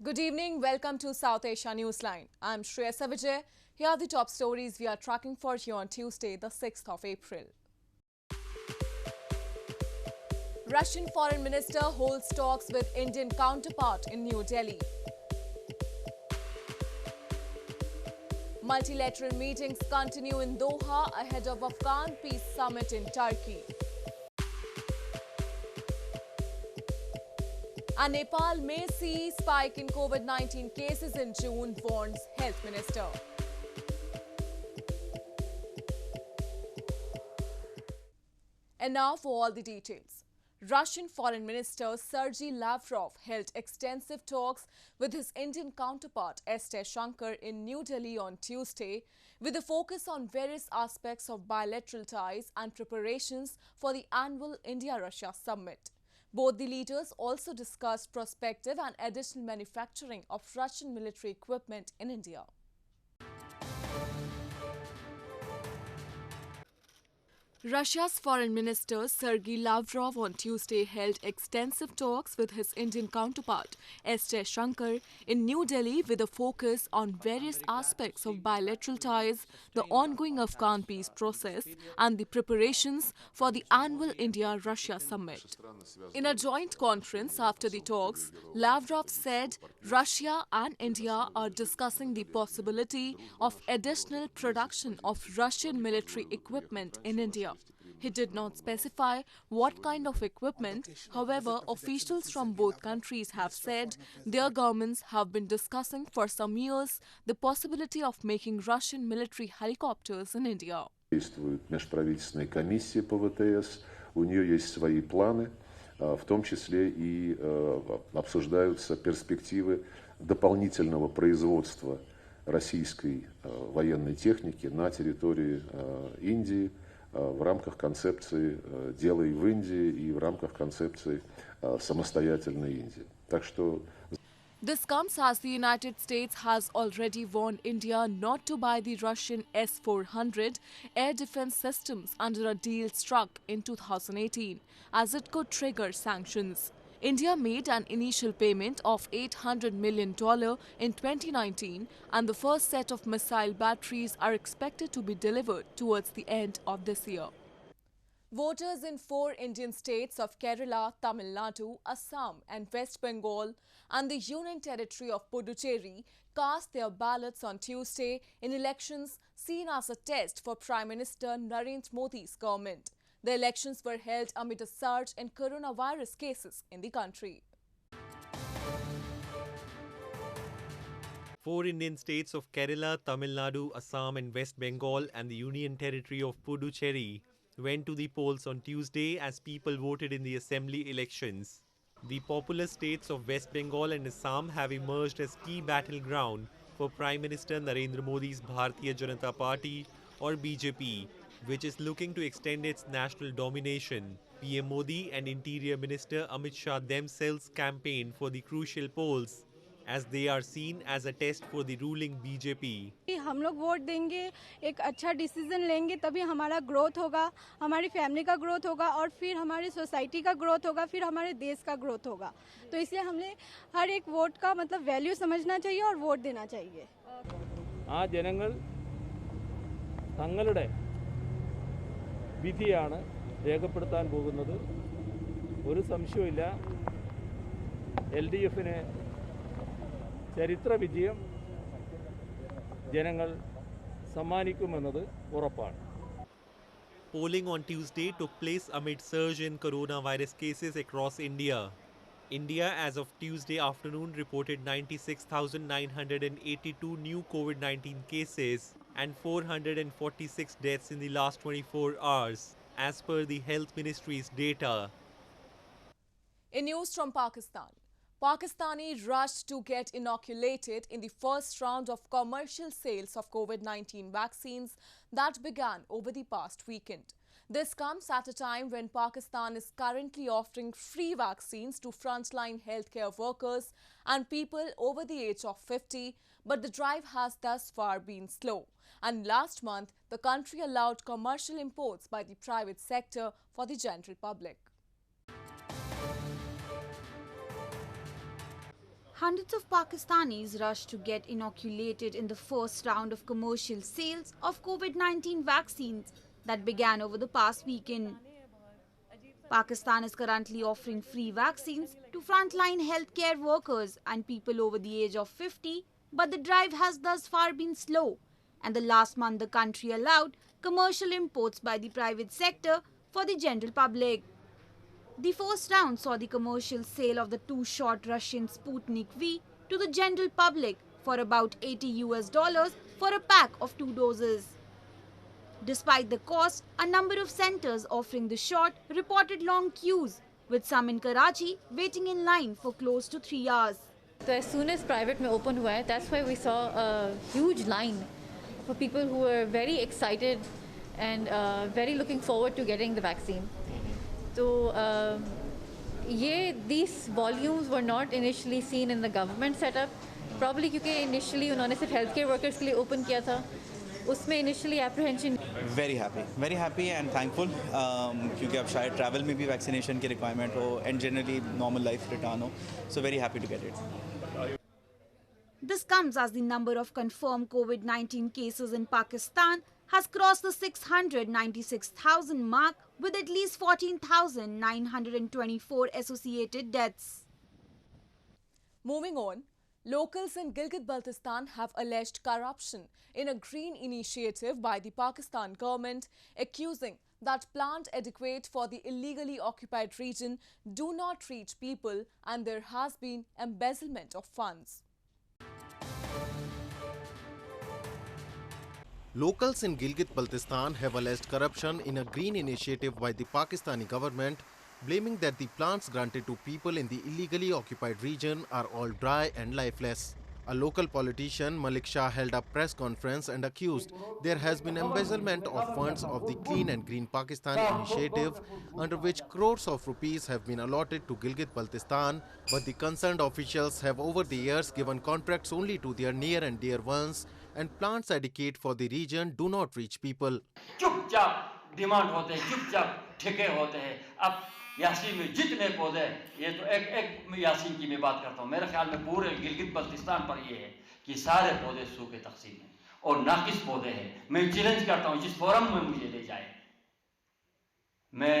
Good evening. Welcome to South Asia Newsline. I'm Shreya Savijay. Here are the top stories we are tracking for you on Tuesday, the 6th of April. Russian Foreign Minister holds talks with Indian counterpart in New Delhi. Multilateral meetings continue in Doha ahead of Afghan peace summit in Turkey. And Nepal may see spike in COVID-19 cases in June, warns Health Minister. And now for all the details. Russian Foreign Minister Sergei Lavrov held extensive talks with his Indian counterpart S. Jaishankar in New Delhi on Tuesday, with a focus on various aspects of bilateral ties and preparations for the annual India-Russia summit. Both the leaders also discussed prospective and additional manufacturing of Russian military equipment in India. Russia's Foreign Minister Sergei Lavrov on Tuesday held extensive talks with his Indian counterpart S. Jaishankar in New Delhi with a focus on various aspects of bilateral ties, the ongoing Afghan peace process and the preparations for the annual India-Russia summit. In a joint conference after the talks, Lavrov said Russia and India are discussing the possibility of additional production of Russian military equipment in India. He did not specify what kind of equipment. However, officials from both countries have said their governments have been discussing for some years the possibility of making Russian military helicopters in India. Действует межправительственная комиссия по ВТС, у нее есть свои планы, в том числе и обсуждаются перспективы дополнительного производства российской военной техники на территории Индии, в рамках концепции «Делай в Индии» и в рамках концепции самостоятельной Индии. Так что This comes as the United States has already warned India not to buy the Russian S-400 air defense systems under a deal struck in 2018, as it could trigger sanctions. India made an initial payment of $800 million in 2019, and the first set of missile batteries are expected to be delivered towards the end of this year. Voters in 4 Indian states of Kerala, Tamil Nadu, Assam and West Bengal and the Union Territory of Puducherry cast their ballots on Tuesday in elections seen as a test for Prime Minister Narendra Modi's government. The elections were held amid a surge in coronavirus cases in the country. 4 Indian states of Kerala, Tamil Nadu, Assam and West Bengal and the Union Territory of Puducherry went to the polls on Tuesday as people voted in the assembly elections. The populous states of West Bengal and Assam have emerged as key battleground for Prime Minister Narendra Modi's Bharatiya Janata Party or BJP, which is looking to extend its national domination. PM Modi and Interior Minister Amit Shah themselves campaigned for the crucial polls, as they are seen as a test for the ruling BJP. हम लोग vote देंगे, एक अच्छा decision लेंगे, तभी हमारा growth होगा, हमारी फैमिली का ग्रोथ होगा और फिर हमारी सोसाइटी का ग्रोथ होगा, फिर हमारे देश का ग्रोथ होगा. तो इसलिए हमने हर एक वोट का मतलब वैल्यू समझना चाहिए और वोट देना चाहिए. ആ ജനങ്ങൾ തങ്ങളുടെ വിധിയാണ് രേഖപ്പെടുത്താൻ പോകുന്നത്. ഒരു സംശയവുമില്ല, LDFന് ചരിത്ര വിജയം ജനങ്ങൾ സമ്മാനിക്കുമെന്നത് ഉറപ്പാണ്. Polling on Tuesday took place amid surge in coronavirus cases across India. India, as of Tuesday afternoon, reported 96,982 new COVID-19 cases and 446 deaths in the last 24 hours, as per the Health Ministry's data. In news from Pakistan, Pakistani rushed to get inoculated in the first round of commercial sales of COVID-19 vaccines that began over the past weekend. This comes at a time when Pakistan is currently offering free vaccines to frontline healthcare workers and people over the age of 50, but the drive has thus far been slow. And last month, the country allowed commercial imports by the private sector for the general public. Hundreds of Pakistanis rushed to get inoculated in the first round of commercial sales of COVID-19 vaccines that began over the past weekend. Pakistan is currently offering free vaccines to frontline healthcare workers and people over the age of 50, but the drive has thus far been slow, and the last month the country allowed commercial imports by the private sector for the general public. The first round saw the commercial sale of the two-shot Russian Sputnik V to the general public for about $80 for a pack of 2 doses. Despite the cost, a number of centers offering the shot reported long queues, with some in Karachi waiting in line for close to 3 hours. So as soon as private mein open hua hai, that's why we saw a huge line for people who were very excited and very looking forward to getting the vaccine. So these volumes were not initially seen in the government setup, probably because initially उन्होंने सिर्फ healthcare workers के लिए open किया था. उसमें initially apprehension. Very happy and thankful क्योंकि अब शायद travel में भी vaccination की requirement हो and generally normal life return ho. So very happy to get it. This comes as the number of confirmed COVID-19 cases in Pakistan has crossed the 696,000 mark, with at least 14,924 associated deaths. Moving on, locals in Gilgit Baltistan have alleged corruption in a green initiative by the Pakistan government, accusing that plants adequate for the illegally occupied region do not reach people and there has been embezzlement of funds. Locals in Gilgit Baltistan have alleged corruption in a green initiative by the Pakistani government, blaming that the plants granted to people in the illegally occupied region are all dry and lifeless. A local politician, Malik Shah, held a press conference and accused there has been embezzlement of funds of the Clean and Green Pakistan initiative, under which crores of rupees have been allotted to Gilgit Baltistan, but the concerned officials have over the years given contracts only to their near and dear ones, and plants adequate for the region do not reach people. चुपचाप demand होते हैं, चुपचाप ठेके होते हैं. अब यासीन में जितने पौधे, ये तो एक यासीन की मैं बात करता हूँ, मेरे ख्याल में पूरे गिलगित बल्तिस्तान पर ये है कि सारे पौधे सूखे तकसीम हैं और नाकिस पौधे हैं. मैं चैलेंज करता हूँ जिस फोरम में मुझे ले जाए, मैं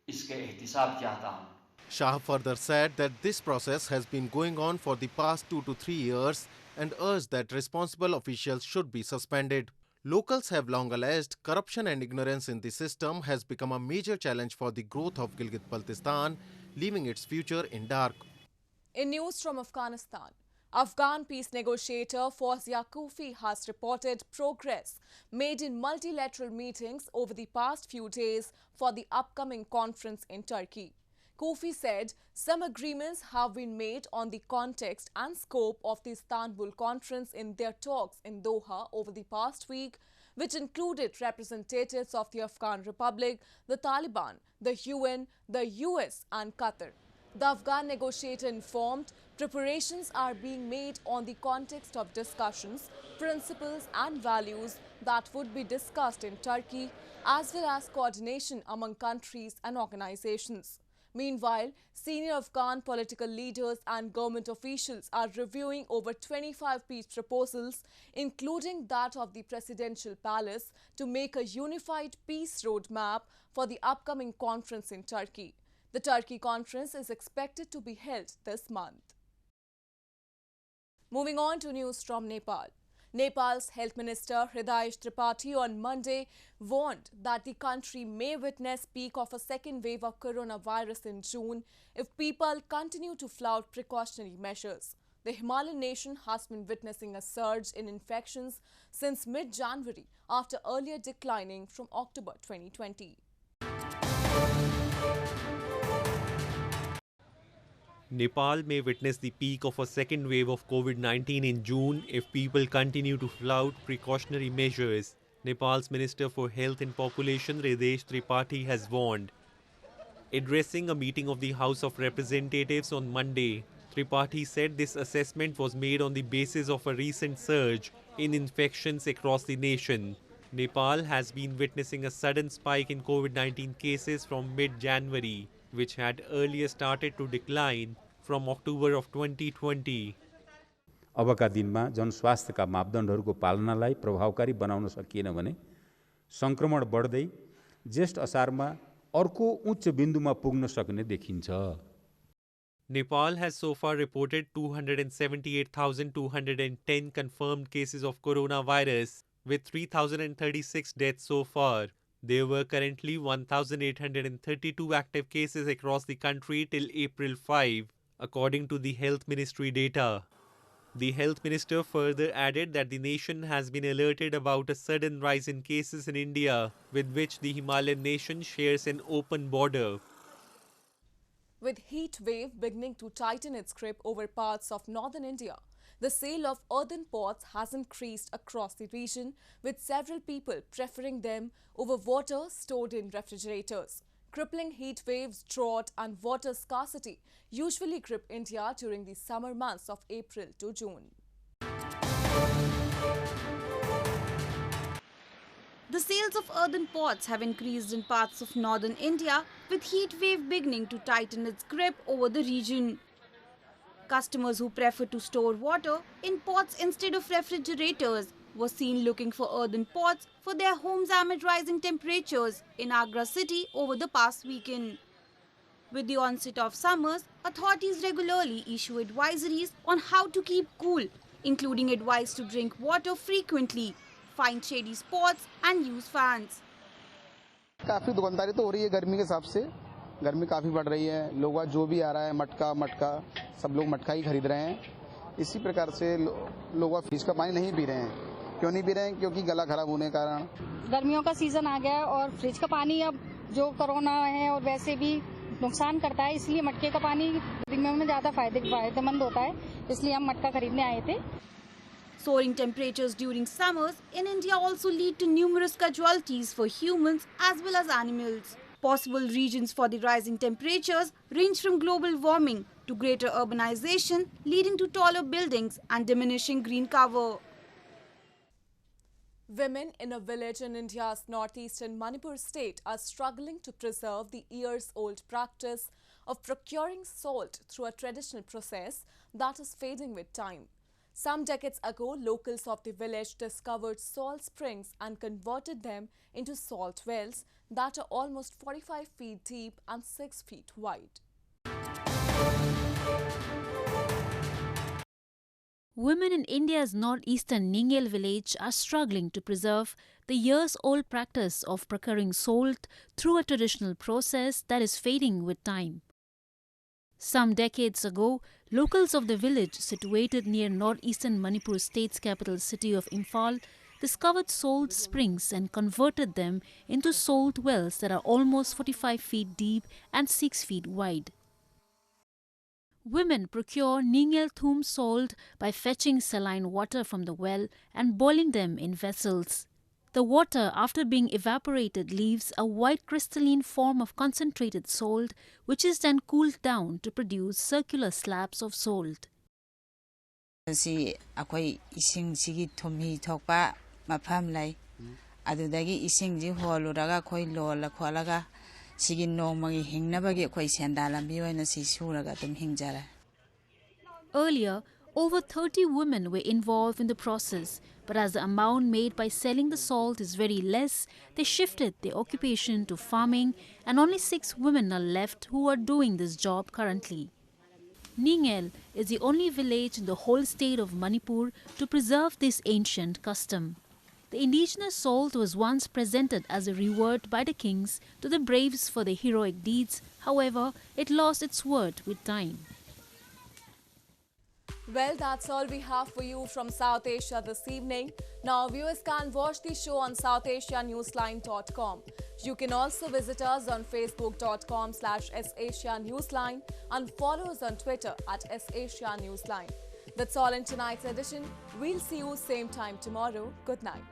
इसके एहतिसाब चाहता हूँ. Shah further said that this process has been going on for the past 2 to 3 years and urged that responsible officials should be suspended. Locals have long alleged corruption and ignorance in the system has become a major challenge for the growth of Gilgit Baltistan, leaving its future in dark. In news from Afghanistan, Afghan peace negotiator Fawzia Koofi has reported progress made in multilateral meetings over the past few days for the upcoming conference in Turkey. Koofi said some agreements have been made on the context and scope of the Istanbul conference in their talks in Doha over the past week, which included representatives of the Afghan Republic, the Taliban, the UN, the US and Qatar. The Afghan negotiator informed preparations are being made on the context of discussions, principles and values that would be discussed in Turkey, as well as coordination among countries and organizations. Meanwhile, senior Afghan political leaders and government officials are reviewing over 25 peace proposals, including that of the presidential palace, to make a unified peace roadmap for the upcoming conference in Turkey. The Turkey conference is expected to be held this month. Moving on to news from Nepal. Nepal's Health Minister Hridayesh Tripathi on Monday warned that the country may witness peak of a second wave of coronavirus in June if people continue to flout precautionary measures. The Himalayan nation has been witnessing a surge in infections since mid-January after earlier declining from October 2020. Nepal may witness the peak of a second wave of COVID-19 in June if people continue to flout precautionary measures, Nepal's Minister for Health and Population Hridayesh Tripathi has warned. Addressing a meeting of the House of Representatives on Monday, Tripathi said this assessment was made on the basis of a recent surge in infections across the nation. Nepal has been witnessing a sudden spike in COVID-19 cases from mid-January, which had earlier started to decline from October of 2020. अबका दिनमा जनस्वास्थ्यका मापदण्डहरूको पालनालाई प्रभावकारी बनाउन सकिएन भने संक्रमण बढ्दै ज्येष्ठ असारमा अर्को उच्च बिन्दुमा पुग्न सक्ने देखिन्छ। Nepal has so far reported 278,210 confirmed cases of coronavirus, with 3,036 deaths so far. There were currently 1,832 active cases across the country till April 5, according to the Health Ministry data. The Health Minister further added that the nation has been alerted about a sudden rise in cases in India, with which the Himalayan nation shares an open border. With heat wave beginning to tighten its grip over parts of northern India, the sale of earthen pots has increased across the region, with several people preferring them over water stored in refrigerators. Crippling heat waves, drought and water scarcity usually grip India during the summer months of April to June. The sales of earthen pots have increased in parts of northern India, with heat wave beginning to tighten its grip over the region. Customers who prefer to store water in pots instead of refrigerators were seen looking for earthen pots for their homes amid rising temperatures in Agra city over the past weekend. With the onset of summers, authorities regularly issue advisories on how to keep cool, including advice to drink water frequently, find shady spots and use fans. काफ़ी दुकानदारी तो हो रही है गर्मी के हिसाब से, गर्मी काफ़ी बढ़ रही है, लोग जो भी आ रहा है मटका सब लोग मटका ही खरीद रहे हैं। इसी प्रकार से लोग फ्रिज का पानी नहीं पी रहे हैं। क्यों नहीं पी रहे हैं? क्योंकि गला खराब होने के कारण। गर्मियों का सीजन आ गया है और फ्रिज का पानी अब जो कोरोना है और वैसे भी नुकसान करता है, इसलिए मटके का पानी गर्मियों में ज़्यादा फायदेमंद होता है, इसलिए हम मटका खरीदने आए थे। Soaring temperatures during summers in India also lead to numerous casualties for humans as well as animals. Possible reasons for the rising temperatures range from global warming to greater urbanization, leading to taller buildings and diminishing green cover. Women in a village in India's northeastern Manipur state are struggling to preserve the years-old practice of procuring salt through a traditional process that is fading with time. Some decades ago, locals of the village discovered salt springs and converted them into salt wells that are almost 45 feet deep and 6 feet wide. Women in India's northeastern Ningel village are struggling to preserve the years-old practice of procuring salt through a traditional process that is fading with time. Some decades ago, locals of the village situated near northeastern Manipur state's capital city of Imphal discovered salt springs and converted them into salt wells that are almost 45 feet deep and 6 feet wide. Women procure Ningel thum salt by fetching saline water from the well and boiling them in vessels. The water, after being evaporated, leaves a white crystalline form of concentrated salt, which is then cooled down to produce circular slabs of salt. Si akwai ising sigi thumhi thokpa mafam lai adudagi ising ji holuraga khoi lola kholaga sigi nomagi hingnabagi khoi sendalambi oina si suraga tum hingjara. Earlier, over 30 women were involved in the process, but as the amount made by selling the salt is very less, they shifted their occupation to farming, and only 6 women are left who are doing this job currently. Ningel is the only village in the whole state of Manipur to preserve this ancient custom. The indigenous salt was once presented as a reward by the kings to the braves for their heroic deeds. However, it lost its worth with time. Well, that's all we have for you from South Asia this evening. Now, viewers can watch the show on southasianewsline.com. You can also visit us on facebook.com/SAsiaNewsline and follow us on Twitter @SAsiaNewsline. That's all in tonight's edition. We'll see you same time tomorrow. Good night.